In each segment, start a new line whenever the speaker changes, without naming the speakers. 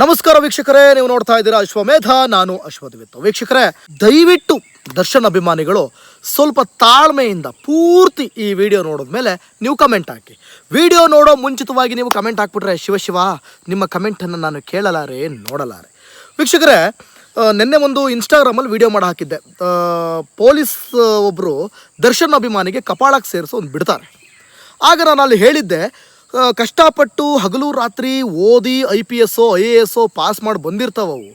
ನಮಸ್ಕಾರ ವೀಕ್ಷಕರೇ, ನೀವು ನೋಡ್ತಾ ಇದ್ದೀರಾ ಅಶ್ವಮೇಧ. ನಾನು ಅಶ್ವತ್ಥವಿತ್ತು. ವೀಕ್ಷಕರೇ, ದಯವಿಟ್ಟು ದರ್ಶನ್ ಅಭಿಮಾನಿಗಳು ಸ್ವಲ್ಪ ತಾಳ್ಮೆಯಿಂದ ಪೂರ್ತಿ ಈ ವಿಡಿಯೋ ನೋಡಿದ್ಮೇಲೆ ನೀವು ಕಮೆಂಟ್ ಹಾಕಿ. ವಿಡಿಯೋ ನೋಡೋ ಮುಂಚಿತವಾಗಿ ನೀವು ಕಮೆಂಟ್ ಹಾಕ್ಬಿಟ್ರೆ ಶಿವ ನಿಮ್ಮ ಕಮೆಂಟನ್ನು ನಾನು ಕೇಳಲಾರೆ, ನೋಡಲಾರೆ. ವೀಕ್ಷಕರೇ, ನಿನ್ನೆ ಒಂದು ಇನ್ಸ್ಟಾಗ್ರಾಮಲ್ಲಿ ವಿಡಿಯೋ ಮಾಡಿ ಹಾಕಿದ್ದೆ. ಪೊಲೀಸ್ ಒಬ್ಬರು ದರ್ಶನ್ ಅಭಿಮಾನಿಗೆ ಕಪಾಳಕ್ಕೆ ಸೇರಿಸೋ ಒಂದು ಬಿಡ್ತಾರೆ. ಆಗ ನಾನು ಅಲ್ಲಿ ಹೇಳಿದ್ದೆ, ಕಷ್ಟಪಟ್ಟು ಹಗಲು ರಾತ್ರಿ ಓದಿ IPS IAS ಪಾಸ್ ಮಾಡಿ ಬಂದಿರ್ತಾವವು.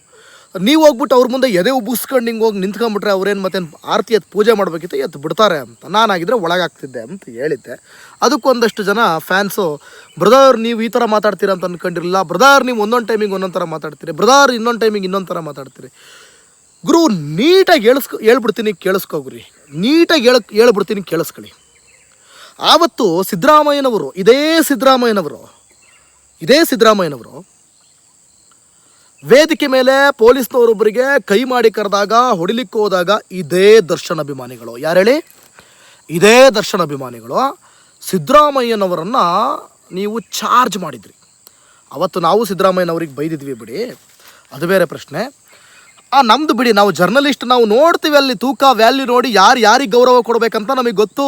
ನೀವು ಹೋಗ್ಬಿಟ್ಟು ಅವ್ರ ಮುಂದೆ ಎದೆ ಉಬ್ಬಿಸ್ಕೊಂಡು ಹಿಂಗೆ ಹೋಗಿ ನಿಂತ್ಕೊಂಡ್ಬಿಟ್ರೆ ಅವ್ರೇನು ಮತ್ತೆ ಆರತಿ ಎತ್ತು ಪೂಜೆ ಮಾಡಬೇಕಿತ್ತು, ಎತ್ತು ಬಿಡ್ತಾರೆ ಅಂತ. ನಾನಾಗಿದ್ದರೆ ಒಳಗಾಗ್ತಿದ್ದೆ ಅಂತ ಹೇಳಿದ್ದೆ. ಅದಕ್ಕೊಂದಷ್ಟು ಜನ ಫ್ಯಾನ್ಸು, ಬ್ರದರ್ ನೀವು ಈ ಥರ ಮಾತಾಡ್ತೀರ ಅಂತ ಅಂದ್ಕೊಂಡಿರಲಿಲ್ಲ, ಬ್ರದರ್ ನೀವು ಒಂದೊಂದು ಟೈಮಿಗೆ ಒಂದೊಂದು ಥರ ಮಾತಾಡ್ತೀರಿ, ಬ್ರದರ್ ಇನ್ನೊಂದು ಟೈಮಿಗೆ ಇನ್ನೊಂದು ಥರ ಮಾತಾಡ್ತೀರಿ. ಗುರು, ನೀಟಾಗಿ ಹೇಳ್ಬಿಡ್ತೀನಿ, ಕೇಳಿಸ್ಕೋಗ್ರಿ. ನೀಟಾಗಿ ಹೇಳ್ಬಿಡ್ತೀನಿ, ಕೇಳಿಸ್ಕೊಳ್ಳಿ. ಆವತ್ತು ಸಿದ್ದರಾಮಯ್ಯನವರು ಇದೇ ಸಿದ್ದರಾಮಯ್ಯನವರು ವೇದಿಕೆ ಮೇಲೆ ಪೊಲೀಸ್ನವರೊಬ್ಬರಿಗೆ ಕೈ ಮಾಡಿ ಕರೆದಾಗ, ಹೊಡಿಲಿಕ್ಕೆ ಹೋದಾಗ ಇದೇ ದರ್ಶನ್ ಅಭಿಮಾನಿಗಳು, ಯಾರು ಹೇಳಿ, ಇದೇ ದರ್ಶನ್ ಅಭಿಮಾನಿಗಳು ಸಿದ್ದರಾಮಯ್ಯನವರನ್ನು ನೀವು ಚಾರ್ಜ್ ಮಾಡಿದ್ರಿ. ಅವತ್ತು ನಾವು ಸಿದ್ದರಾಮಯ್ಯನವ್ರಿಗೆ ಬೈದಿದ್ವಿ ಬಿಡಿ, ಅದು ಬೇರೆ ಪ್ರಶ್ನೆ. ನಮ್ಮದು ಬಿಡಿ, ನಾವು ಜರ್ನಲಿಸ್ಟ್, ನಾವು ನೋಡ್ತೀವಿ ಅಲ್ಲಿ ತೂಕ ವ್ಯಾಲ್ಯೂ ನೋಡಿ ಯಾರಿಗೆ ಗೌರವ ಕೊಡಬೇಕಂತ ನಮಗೆ ಗೊತ್ತು.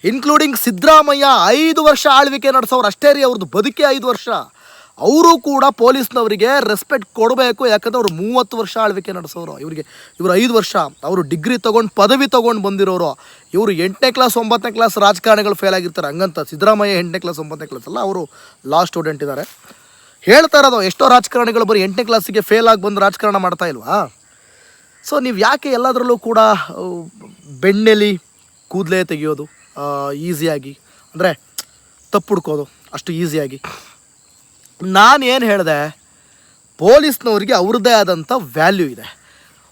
ಇನ್ಕ್ಲೂಡಿಂಗ್ ಸಿದ್ದರಾಮಯ್ಯ 5 ವರ್ಷ ಆಳ್ವಿಕೆ ನಡೆಸೋರು ಅಷ್ಟೇ ರೀ, ಅವ್ರದ್ದು ಬದುಕೆ 5 ವರ್ಷ. ಅವರು ಕೂಡ ಪೊಲೀಸ್ನವರಿಗೆ ರೆಸ್ಪೆಕ್ಟ್ ಕೊಡಬೇಕು, ಯಾಕಂದರೆ ಅವರು 30 ವರ್ಷ ಆಳ್ವಿಕೆ ನಡೆಸೋರು. ಇವರು 5 ವರ್ಷ, ಅವರು ಡಿಗ್ರಿ ತೊಗೊಂಡು ಪದವಿ ತೊಗೊಂಡು ಬಂದಿರೋರು. ಇವರು 8ನೇ ಕ್ಲಾಸ್ 9ನೇ ಕ್ಲಾಸ್ ರಾಜಕಾರಣಿಗಳು ಫೇಲ್ ಆಗಿರ್ತಾರೆ. ಹಂಗಂತ ಸಿದ್ದರಾಮಯ್ಯ 8ನೇ ಕ್ಲಾಸ್ 9ನೇ ಕ್ಲಾಸ್ ಅಲ್ಲ, ಅವರು ಲಾ ಸ್ಟೂಡೆಂಟ್ ಇದ್ದಾರೆ. ಹೇಳ್ತಾ ಇರೋದು, ಎಷ್ಟೋ ರಾಜಕಾರಣಿಗಳು ಬರೀ 8ನೇ ಕ್ಲಾಸಿಗೆ ಫೇಲ್ ಆಗಿ ಬಂದು ರಾಜಕಾರಣ ಮಾಡ್ತಾ ಇಲ್ವಾ? ಸೊ ನೀವು ಯಾಕೆ ಎಲ್ಲದರಲ್ಲೂ ಕೂಡ ಬೆಣ್ಣೆಲಿ ಕೂದಲೇ ತೆಗೆಯೋದು ಈಸಿಯಾಗಿ, ಅಂದರೆ ತಪ್ಪು ಹುಡ್ಕೋದು ಅಷ್ಟು ಈಸಿಯಾಗಿ? ನಾನು ಏನು ಹೇಳಿದೆ, ಪೊಲೀಸ್ನವ್ರಿಗೆ ಅವ್ರದ್ದೇ ಆದಂಥ ವ್ಯಾಲ್ಯೂ ಇದೆ.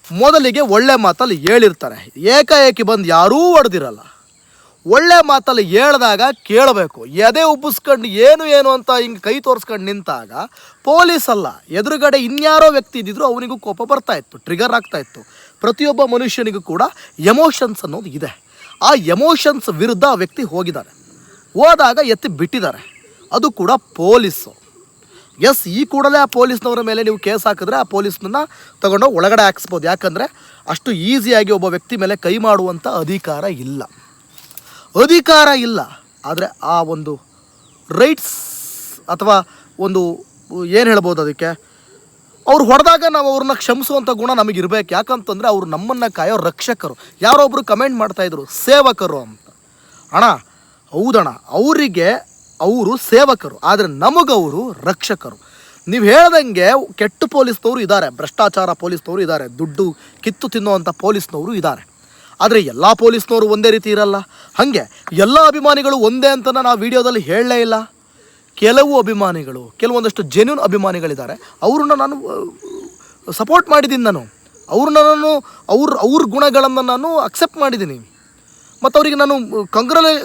ಮೊದಲಿಗೆ ಒಳ್ಳೆ ಮಾತಲ್ಲಿ ಹೇಳಿರ್ತಾರೆ, ಏಕಾಏಕಿ ಬಂದು ಯಾರೂ ಹೊಡೆದಿರಲ್ಲ. ಒಳ್ಳೆ ಮಾತಲ್ಲಿ ಹೇಳಿದಾಗ ಕೇಳಬೇಕು. ಎದೆ ಉಬ್ಬಿಸ್ಕೊಂಡು ಏನು ಅಂತ ಹಿಂಗೆ ಕೈ ತೋರಿಸ್ಕೊಂಡು ನಿಂತಾಗ ಪೊಲೀಸ್ ಅಲ್ಲ, ಎದುರುಗಡೆ ಇನ್ಯಾರೋ ವ್ಯಕ್ತಿ ಇದ್ದಿದ್ರು ಅವನಿಗೂ ಕೋಪ ಬರ್ತಾಯಿತ್ತು, ಟ್ರಿಗರ್ ಆಗ್ತಾಯಿತ್ತು. ಪ್ರತಿಯೊಬ್ಬ ಮನುಷ್ಯನಿಗೂ ಕೂಡ ಎಮೋಷನ್ಸ್ ಅನ್ನೋದು ಇದೆ. ಆ ಎಮೋಷನ್ಸ್ ವಿರುದ್ಧ ಆ ವ್ಯಕ್ತಿ ಹೋದಾಗ ಎತ್ತಿ ಬಿಟ್ಟಿದ್ದಾರೆ. ಅದು ಕೂಡ ಪೊಲೀಸು. ಎಸ್, ಈ ಕೂಡಲೇ ಆ ಪೊಲೀಸ್ನವರ ಮೇಲೆ ನೀವು ಕೇಸ್ ಹಾಕಿದ್ರೆ ಆ ಪೊಲೀಸ್ನನ್ನು ತಗೊಂಡೋಗಿ ಒಳಗಡೆ ಹಾಕಿಸ್ಬೋದು. ಯಾಕಂದರೆ ಅಷ್ಟು ಈಸಿಯಾಗಿ ಒಬ್ಬ ವ್ಯಕ್ತಿ ಮೇಲೆ ಕೈ ಮಾಡುವಂಥ ಅಧಿಕಾರ ಇಲ್ಲ. ಆದರೆ ಆ ಒಂದು ರೈಟ್ಸ್ ಅಥವಾ ಒಂದು ಏನು ಹೇಳ್ಬೋದು, ಅದಕ್ಕೆ ಅವ್ರು ಹೊಡೆದಾಗ ನಾವು ಅವ್ರನ್ನ ಕ್ಷಮಿಸುವಂಥ ಗುಣ ನಮಗಿರ್ಬೇಕು. ಯಾಕಂತಂದರೆ ಅವರು ನಮ್ಮನ್ನು ಕಾಯೋ ರಕ್ಷಕರು. ಯಾರೊಬ್ಬರು ಕಮೆಂಟ್ ಮಾಡ್ತಾಯಿದ್ರು ಸೇವಕರು ಅಂತ. ಅಣ್ಣ, ಹೌದಣ್ಣ, ಅವರಿಗೆ ಅವರು ಸೇವಕರು, ಆದರೆ ನಮಗವರು ರಕ್ಷಕರು. ನೀವು ಹೇಳ್ದಂಗೆ ಕೆಟ್ಟ ಪೊಲೀಸ್ನವರು ಇದ್ದಾರೆ, ಭ್ರಷ್ಟಾಚಾರ ಪೊಲೀಸ್ನವರು ಇದ್ದಾರೆ, ದುಡ್ಡು ಕಿತ್ತು ತಿನ್ನುವಂಥ ಪೊಲೀಸ್ನವರು ಇದ್ದಾರೆ. ಆದರೆ ಎಲ್ಲ ಪೊಲೀಸ್ನವರು ಒಂದೇ ರೀತಿ ಇರಲ್ಲ. ಹಾಗೆ ಎಲ್ಲ ಅಭಿಮಾನಿಗಳು ಒಂದೇ ಅಂತ ನಾವು ವಿಡಿಯೋದಲ್ಲಿ ಹೇಳಲೇ ಇಲ್ಲ. ಕೆಲವು ಅಭಿಮಾನಿಗಳು, ಕೆಲವೊಂದಷ್ಟು ಜೆನ್ಯೂನ್ ಅಭಿಮಾನಿಗಳಿದ್ದಾರೆ, ಅವ್ರನ್ನ ನಾನು ಸಪೋರ್ಟ್ ಮಾಡಿದ್ದೀನಿ. ನಾನು ಅವ್ರ ಗುಣಗಳನ್ನು ನಾನು ಅಕ್ಸೆಪ್ಟ್ ಮಾಡಿದ್ದೀನಿ. ಮತ್ತು ಅವರಿಗೆ ನಾನು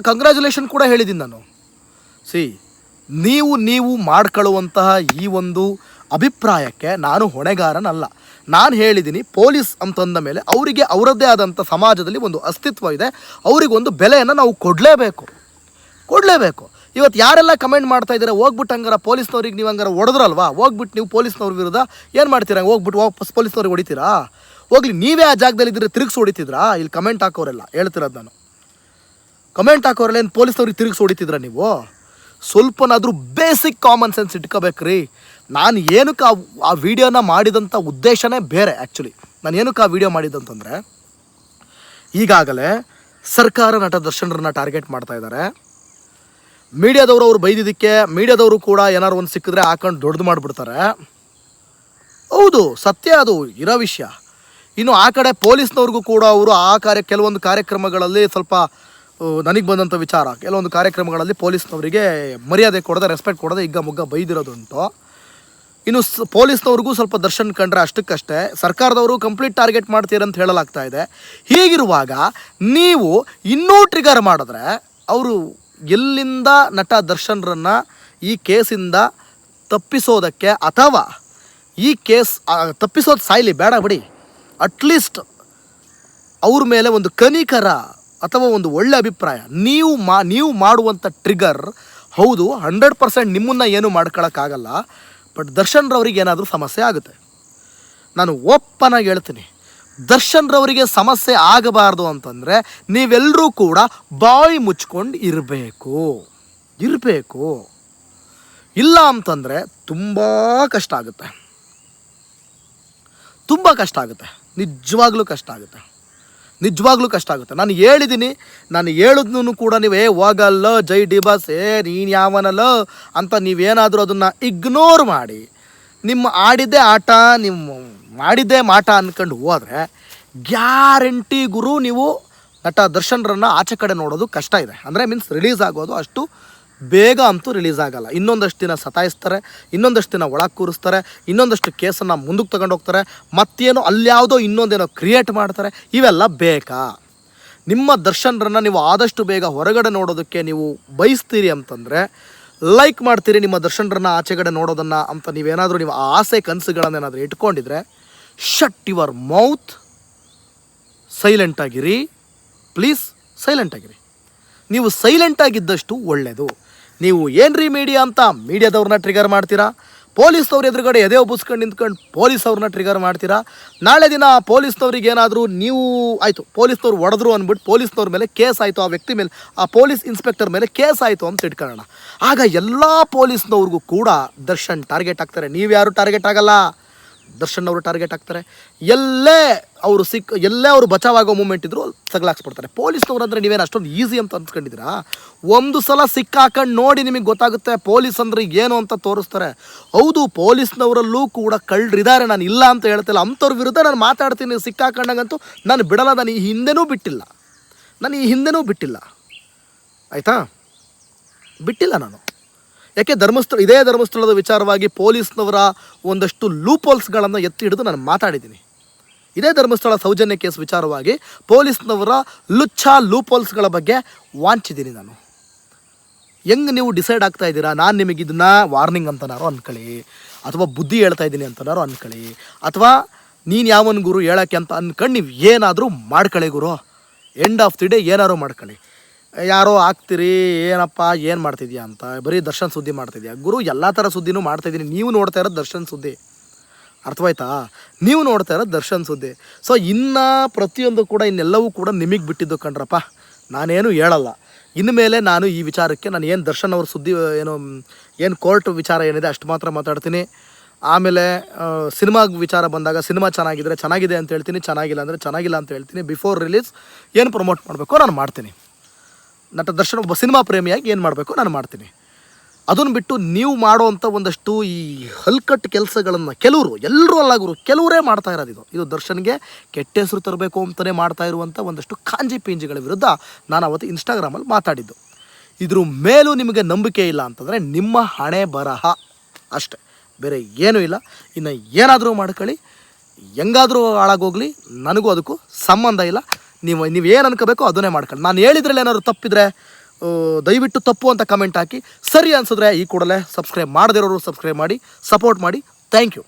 ಕಂಗ್ರ್ಯಾಚುಲೇಷನ್ ಕೂಡ ಹೇಳಿದ್ದೀನಿ. ನಾನು ನೀವು ಮಾಡ್ಕೊಳ್ಳುವಂತಹ ಈ ಒಂದು ಅಭಿಪ್ರಾಯಕ್ಕೆ ನಾನು ಹೊಣೆಗಾರನಲ್ಲ. ನಾನು ಹೇಳಿದ್ದೀನಿ, ಪೊಲೀಸ್ ಅಂತಂದ ಮೇಲೆ ಅವರಿಗೆ ಅವರದ್ದೇ ಆದಂಥ ಸಮಾಜದಲ್ಲಿ ಒಂದು ಅಸ್ತಿತ್ವ ಇದೆ. ಅವರಿಗೊಂದು ಬೆಲೆಯನ್ನು ನಾವು ಕೊಡಲೇಬೇಕು. ಇವತ್ತು ಯಾರೆಲ್ಲ ಕಮೆಂಟ್ ಮಾಡ್ತಾ ಇದ್ದಾರೆ, ಹೋಗ್ಬಿಟ್ಟು ಹಂಗಾರ ಪೊಲೀಸ್ನವ್ರಿಗೆ ನೀವು ಹಂಗಾರ ಹೊಡೆದ್ರಲ್ವಾ, ಹೋಗ್ಬಿಟ್ಟು ನೀವು ಪೊಲೀಸ್ನವ್ರ ವಿರುದ್ಧ ಏನು ಮಾಡ್ತೀರಾ, ಹೋಗ್ಬಿಟ್ಟು ವಾಪಸ್ ಪೊಲೀಸ್ನವ್ರಿಗೆ ಹೊಡಿತೀರಾ? ಹೋಗ್ಲಿ, ನೀವೇ ಆ ಜಾಗದಲ್ಲಿ ಇದ್ದರೆ ತಿರುಗಿಸಿ ಹೊಡಿತಿದ್ರಾ? ಇಲ್ಲಿ ಕಮೆಂಟ್ ಹಾಕೋರೆಲ್ಲ ಹೇಳ್ತಿರೋದು ನಾನು, ಕಮೆಂಟ್ ಹಾಕೋರೆಲ್ಲ ಏನು ಪೊಲೀಸ್ನವ್ರಿಗೆ ತಿರುಗಿಸಿ ಹೊಡಿತಿದ್ರ? ನೀವು ಸ್ವಲ್ಪನಾದರೂ ಬೇಸಿಕ್ ಕಾಮನ್ ಸೆನ್ಸ್ ಇಟ್ಕೋಬೇಕ್ರಿ. ನಾನು ಏನಕ್ಕೆ ಆ ವಿಡಿಯೋನ ಮಾಡಿದಂಥ ಉದ್ದೇಶನೇ ಬೇರೆ. ಆ್ಯಕ್ಚುಲಿ ನಾನು ಏನಕ್ಕೆ ಆ ವಿಡಿಯೋ ಮಾಡಿದ್ದಂತಂದರೆ, ಈಗಾಗಲೇ ಸರ್ಕಾರ ನಟ ದರ್ಶನ್ರನ್ನ ಟಾರ್ಗೆಟ್ ಮಾಡ್ತಾ ಇದ್ದಾರೆ. ಮೀಡಿಯಾದವರು ಅವ್ರು ಬೈದಿದ್ದಕ್ಕೆ ಮೀಡಿಯಾದವರು ಕೂಡ ಏನಾರು ಒಂದು ಸಿಕ್ಕಿದ್ರೆ ಹಾಕೊಂಡು ದೊಡ್ಡದು ಮಾಡಿಬಿಡ್ತಾರೆ. ಹೌದು, ಸತ್ಯ, ಅದು ಇರೋ ವಿಷಯ. ಇನ್ನು ಆ ಕಡೆ ಪೊಲೀಸ್ನವ್ರಿಗೂ ಕೂಡ ಅವರು ಕೆಲವೊಂದು ಕಾರ್ಯಕ್ರಮಗಳಲ್ಲಿ ಸ್ವಲ್ಪ ನನಗೆ ಬಂದಂಥ ವಿಚಾರ, ಕೆಲವೊಂದು ಕಾರ್ಯಕ್ರಮಗಳಲ್ಲಿ ಪೊಲೀಸ್ನವರಿಗೆ ಮರ್ಯಾದೆ ಕೊಡದೆ, ರೆಸ್ಪೆಕ್ಟ್ ಕೊಡದೆ ಹಿಗ್ಗ ಮುಗ್ಗ ಬೈದಿರೋದುಂಟು. ಇನ್ನು ಪೊಲೀಸ್ನವ್ರಿಗೂ ಸ್ವಲ್ಪ ದರ್ಶನ್ ಕಂಡ್ರೆ ಅಷ್ಟಕ್ಕಷ್ಟೇ ಸರ್ಕಾರದವರು ಕಂಪ್ಲೀಟ್ ಟಾರ್ಗೆಟ್ ಮಾಡ್ತೀರಂತ ಹೇಳಲಾಗ್ತಾ ಇದೆ. ಹೀಗಿರುವಾಗ ನೀವು ಇನ್ನೂ ಟ್ರಿಗರ್ ಮಾಡಿದ್ರೆ ಅವರು ಎಲ್ಲಿಂದ ನಟ ದರ್ಶನ್ರನ್ನು ಈ ಕೇಸಿಂದ ತಪ್ಪಿಸೋದಕ್ಕೆ, ಅಥವಾ ಈ ಕೇಸ್ ತಪ್ಪಿಸೋದು ಸಾಯ್ಲಿ ಬೇಡ ಬಿಡಿ, ಅಟ್ಲೀಸ್ಟ್ ಅವ್ರ ಮೇಲೆ ಒಂದು ಕನಿಕರ ಅಥವಾ ಒಂದು ಒಳ್ಳೆ ಅಭಿಪ್ರಾಯ, ನೀವು ಮಾಡುವಂಥ ಟ್ರಿಗರ್ ಹೌದು 100% ನಿಮ್ಮನ್ನು ಏನು ಮಾಡ್ಕೊಳಕ್ಕಾಗಲ್ಲ. ಬಟ್ ದರ್ಶನ್ ರವರಿಗೆ ಏನಾದರೂ ಸಮಸ್ಯೆ ಆಗುತ್ತೆ. ನಾನು ಓಪನ್ನಾಗಿ ಹೇಳ್ತೀನಿ, ದರ್ಶನ್ ರವರಿಗೆ ಸಮಸ್ಯೆ ಆಗಬಾರ್ದು ಅಂತಂದರೆ ನೀವೆಲ್ಲರೂ ಕೂಡ ಬಾಯಿ ಮುಚ್ಕೊಂಡು ಇರಬೇಕು. ಇಲ್ಲ ಅಂತಂದರೆ ತುಂಬ ಕಷ್ಟ ಆಗುತ್ತೆ. ನಿಜವಾಗ್ಲೂ ಕಷ್ಟ ಆಗುತ್ತೆ. ನಾನು ಹೇಳಿದ್ದೀನಿ, ನಾನು ಹೇಳಿದ್ನೂ ಕೂಡ ನೀವು ಹೋಗಲ್ಲ ಜೈ ಡಿ ಬಾಸ್ ನೀನು ಯಾವನಲ್ಲ ಅಂತ ನೀವೇನಾದರೂ ಅದನ್ನು ಇಗ್ನೋರ್ ಮಾಡಿ ನಿಮ್ಮ ಆಡಿದ್ದೇ ಆಟ ನಿಮ್ಮ ಮಾಡಿದ್ದೇ ಮಾಟ ಅಂದ್ಕೊಂಡು ಹೋದರೆ ಗ್ಯಾರಂಟಿ ಗುರು ನೀವು ನಟ ದರ್ಶನ್ರನ್ನು ಆಚೆ ಕಡೆ ನೋಡೋದು ಕಷ್ಟ ಇದೆ. ಅಂದರೆ ಮೀನ್ಸ್ ರಿಲೀಸ್ ಆಗೋದು ಅಷ್ಟು ಬೇಗ ಅಂತೂ ರಿಲೀಸ್ ಆಗಲ್ಲ. ಇನ್ನೊಂದಷ್ಟು ದಿನ ಸತಾಯಿಸ್ತಾರೆ, ಇನ್ನೊಂದಷ್ಟು ದಿನ ಒಳಗೆ ಕೂರಿಸ್ತಾರೆ, ಇನ್ನೊಂದಷ್ಟು ಕೇಸನ್ನು ಮುಂದಕ್ಕೆ ತಗೊಂಡು ಹೋಗ್ತಾರೆ, ಮತ್ತೇನೋ ಅಲ್ಯಾವುದೋ ಇನ್ನೊಂದೇನೋ ಕ್ರಿಯೇಟ್ ಮಾಡ್ತಾರೆ. ಇವೆಲ್ಲ ಬೇಕಾ? ನಿಮ್ಮ ದರ್ಶನ್ರನ್ನು ನೀವು ಆದಷ್ಟು ಬೇಗ ಹೊರಗಡೆ ನೋಡೋದಕ್ಕೆ ನೀವು ಬಯಸ್ತೀರಿ ಅಂತಂದರೆ, ಲೈಕ್ ಮಾಡ್ತೀರಿ ನಿಮ್ಮ ದರ್ಶನ್ರನ್ನ ಆಚೆಗಡೆ ನೋಡೋದನ್ನು ಅಂತ ನೀವೇನಾದರೂ ನೀವು ಆಸೆ ಕನಸುಗಳನ್ನೇನಾದರೂ ಇಟ್ಕೊಂಡಿದ್ರೆ, ಶಟ್ ಯುವರ್ ಮೌತ್, ಸೈಲೆಂಟಾಗಿರಿ ಪ್ಲೀಸ್, ಸೈಲೆಂಟಾಗಿರಿ. ನೀವು ಸೈಲೆಂಟಾಗಿದ್ದಷ್ಟು ಒಳ್ಳೆಯದು. ನೀವು ಏನ್ರಿ ಮೀಡಿಯಾ ಅಂತ ಮೀಡಿಯಾದವ್ರನ್ನ ಟ್ರಿಗರ್ ಮಾಡ್ತೀರಾ, ಪೊಲೀಸ್ನವ್ರ ಎದುರುಗಡೆ ಎದೆ ಒಬ್ಬಿಸ್ಕೊಂಡು ನಿಂತ್ಕೊಂಡು ಪೊಲೀಸವ್ರನ್ನ ಟ್ರಿಗರ್ ಮಾಡ್ತೀರಾ. ನಾಳೆ ದಿನ ಪೊಲೀಸ್ನವ್ರಿಗೆ ಏನಾದರೂ ನೀವು ಆಯಿತು ಪೊಲೀಸ್ನವ್ರು ಹೊಡೆದ್ರು ಅಂದ್ಬಿಟ್ಟು ಪೊಲೀಸ್ನವ್ರ ಮೇಲೆ ಕೇಸ್ ಆಯಿತು, ಆ ವ್ಯಕ್ತಿ ಮೇಲೆ, ಆ ಪೊಲೀಸ್ ಇನ್ಸ್ಪೆಕ್ಟರ್ ಮೇಲೆ ಕೇಸ್ ಆಯಿತು ಅಂತ ಇಟ್ಕೊಳ್ಳೋಣ. ಆಗ ಎಲ್ಲ ಪೊಲೀಸ್ನವ್ರಿಗೂ ಕೂಡ ದರ್ಶನ್ ಟಾರ್ಗೆಟ್ ಆಗ್ತಾರೆ. ನೀವು ಯಾರು ಟಾರ್ಗೆಟ್ ಆಗಲ್ಲ, ದರ್ಶನ್ ಅವರು ಟಾರ್ಗೆಟ್ ಆಗ್ತಾರೆ. ಎಲ್ಲೇ ಅವರು ಬಚಾವಾಗೋ ಮೂಮೆಂಟ್ ಇದ್ರು ತಗಲಾಕ್ಸ್ಬಿಡ್ತಾರೆ. ಪೊಲೀಸ್ನವ್ರು ಅಂದರೆ ನೀವೇನು ಅಷ್ಟೊಂದು ಈಸಿ ಅಂತ ಅನ್ಸ್ಕೊಂಡಿದ್ದೀರಾ? ಒಂದು ಸಲ ಸಿಕ್ಕಾಕೊಂಡು ನೋಡಿ ನಿಮಗೆ ಗೊತ್ತಾಗುತ್ತೆ ಪೊಲೀಸ್ ಅಂದರೆ ಏನು ಅಂತ ತೋರಿಸ್ತಾರೆ. ಹೌದು, ಪೊಲೀಸ್ನವರಲ್ಲೂ ಕೂಡ ಕಳ್ಳರಿದ್ದಾರೆ, ನಾನು ಇಲ್ಲ ಅಂತ ಹೇಳ್ತಿಲ್ಲ. ಅಂಥವ್ರ ವಿರುದ್ಧ ನಾನು ಮಾತಾಡ್ತೀನಿ. ಸಿಕ್ಕಾಕೊಂಡಾಗಂತೂ ನಾನು ಬಿಡಲ್ಲ. ನಾನು ಈ ಹಿಂದೆನೂ ಬಿಟ್ಟಿಲ್ಲ. ಆಯಿತಾ? ಬಿಟ್ಟಿಲ್ಲ ನಾನು. ಯಾಕೆ ಇದೇ ಧರ್ಮಸ್ಥಳದ ವಿಚಾರವಾಗಿ ಪೊಲೀಸ್ನವರ ಒಂದಷ್ಟು ಲೂಪೋಲ್ಸ್ಗಳನ್ನು ಎತ್ತಿ ಹಿಡಿದು ನಾನು ಮಾತಾಡಿದ್ದೀನಿ. ಇದೇ ಧರ್ಮಸ್ಥಳ ಸೌಜನ್ಯ ಕೇಸ್ ವಿಚಾರವಾಗಿ ಪೊಲೀಸ್ನವರ ಲೂಪೋಲ್ಸ್ಗಳ ಬಗ್ಗೆ ವಾಂಚಿದ್ದೀನಿ ನಾನು. ಹೆಂಗೆ ನೀವು ಡಿಸೈಡ್ ಆಗ್ತಾ ಇದ್ದೀರಾ? ನಾನು ನಿಮಗೆ ಇದನ್ನು ವಾರ್ನಿಂಗ್ ಅಂತನಾರು ಅಂದ್ಕೊಳ್ಳಿ, ಅಥವಾ ಬುದ್ಧಿ ಹೇಳ್ತಾ ಇದ್ದೀನಿ ಅಂತನಾರು ಅಂದ್ಕೊಳ್ಳಿ, ಅಥವಾ ನೀನು ಯಾವನ್ ಗುರು ಹೇಳೋಕ್ಕೆ ಅಂತ ಅಂದ್ಕೊಂಡು ನೀವು ಏನಾದರೂ ಮಾಡ್ಕೊಳ್ಳಿ ಗುರು. ಎಂಡ್ ಆಫ್ ದಿ ಡೇ ಏನಾದ್ರು ಮಾಡ್ಕೊಳ್ಳಿ. ಯಾರೋ ಆಗ್ತೀರಿ ಏನಪ್ಪ ಏನು ಮಾಡ್ತಿದ್ಯಾ ಅಂತ, ಬರೀ ದರ್ಶನ್ ಸುದ್ದಿ ಮಾಡ್ತಿದ್ಯಾ ಗುರು. ಎಲ್ಲ ಥರ ಸುದ್ದಿನೂ ಮಾಡ್ತಾಯಿದ್ದೀನಿ. ನೀವು ನೋಡ್ತಾ ಇರೋದು ದರ್ಶನ್ ಸುದ್ದಿ, ಅರ್ಥವಾಯ್ತಾ? ನೀವು ನೋಡ್ತಾ ಇರೋದು ದರ್ಶನ್ ಸುದ್ದಿ. ಸೊ ಇನ್ನು ಪ್ರತಿಯೊಂದು ಕೂಡ ಇನ್ನೆಲ್ಲವೂ ಕೂಡ ನಿಮಗೆ ಬಿಟ್ಟಿದ್ದು ಕಣ್ರಪ್ಪ. ನಾನೇನು ಹೇಳಲ್ಲ ಇನ್ಮೇಲೆ. ನಾನು ಈ ವಿಚಾರಕ್ಕೆ ನಾನು ಏನು ದರ್ಶನ್ ಅವ್ರ ಸುದ್ದಿ ಏನು ಕೋರ್ಟ್ ವಿಚಾರ ಏನಿದೆ ಅಷ್ಟು ಮಾತ್ರ ಮಾತಾಡ್ತೀನಿ. ಆಮೇಲೆ ಸಿನಿಮಾ ವಿಚಾರ ಬಂದಾಗ ಸಿನಿಮಾ ಚೆನ್ನಾಗಿದ್ದರೆ ಚೆನ್ನಾಗಿದೆ ಅಂತ ಹೇಳ್ತೀನಿ, ಚೆನ್ನಾಗಿಲ್ಲ ಅಂದರೆ ಚೆನ್ನಾಗಿಲ್ಲ ಅಂತ ಹೇಳ್ತೀನಿ. ಬಿಫೋರ್ ರಿಲೀಸ್ ಏನು ಪ್ರಮೋಟ್ ಮಾಡಬೇಕೋ ನಾನು ಮಾಡ್ತೀನಿ. ನಟ ದರ್ಶನ್ ಒಬ್ಬ ಸಿನಿಮಾ ಪ್ರೇಮಿಯಾಗಿ ಏನು ಮಾಡಬೇಕು ನಾನು ಮಾಡ್ತೀನಿ. ಅದನ್ನು ಬಿಟ್ಟು ನೀವು ಮಾಡೋವಂಥ ಒಂದಷ್ಟು ಈ ಹಲ್ಕಟ್ಟು ಕೆಲಸಗಳನ್ನು ಎಲ್ಲರೂ ಅಲ್ಲ ಗುರು, ಕೆಲವರೇ ಮಾಡ್ತಾ ಇರೋದು. ಇದು ದರ್ಶನ್ಗೆ ಕೆಟ್ಟ ಹೆಸರು ತರಬೇಕು ಅಂತಲೇ ಮಾಡ್ತಾ ಇರುವಂಥ ಒಂದಷ್ಟು ಕಾಂಜಿ ಪಿಂಜಿಗಳ ವಿರುದ್ಧ ನಾನು ಅವತ್ತು ಇನ್ಸ್ಟಾಗ್ರಾಮಲ್ಲಿ ಮಾತಾಡಿದ್ದು. ಇದ್ರ ಮೇಲೂ ನಿಮಗೆ ನಂಬಿಕೆ ಇಲ್ಲ ಅಂತಂದರೆ ನಿಮ್ಮ ಹಣೆ ಬರಹ ಅಷ್ಟೆ, ಬೇರೆ ಏನೂ ಇಲ್ಲ. ಇನ್ನು ಏನಾದರೂ ಮಾಡ್ಕೊಳ್ಳಿ, ಹೆಂಗಾದರೂ ಹಾಳಾಗೋಗಲಿ, ನನಗೂ ಅದಕ್ಕೂ ಸಂಬಂಧ ಇಲ್ಲ. ನೀವು ಏನು ಅನ್ಕೋಬೇಕೋ ಅದನ್ನೇ ಮಾಡ್ಕೊಳ್ಳಿ. ನಾನು ಹೇಳಿದ್ರಲ್ಲಿ ಏನಾದ್ರು ತಪ್ಪಿದ್ರೆ ದಯವಿಟ್ಟು ತಪ್ಪು ಅಂತ ಕಮೆಂಟ್ ಹಾಕಿ. ಸರಿ ಅನಿಸಿದ್ರೆ ಈ ಕೂಡಲೇ ಸಬ್ಸ್ಕ್ರೈಬ್ ಮಾಡದಿರೋರು ಸಬ್ಸ್ಕ್ರೈಬ್ ಮಾಡಿ, ಸಪೋರ್ಟ್ ಮಾಡಿ. Thank you.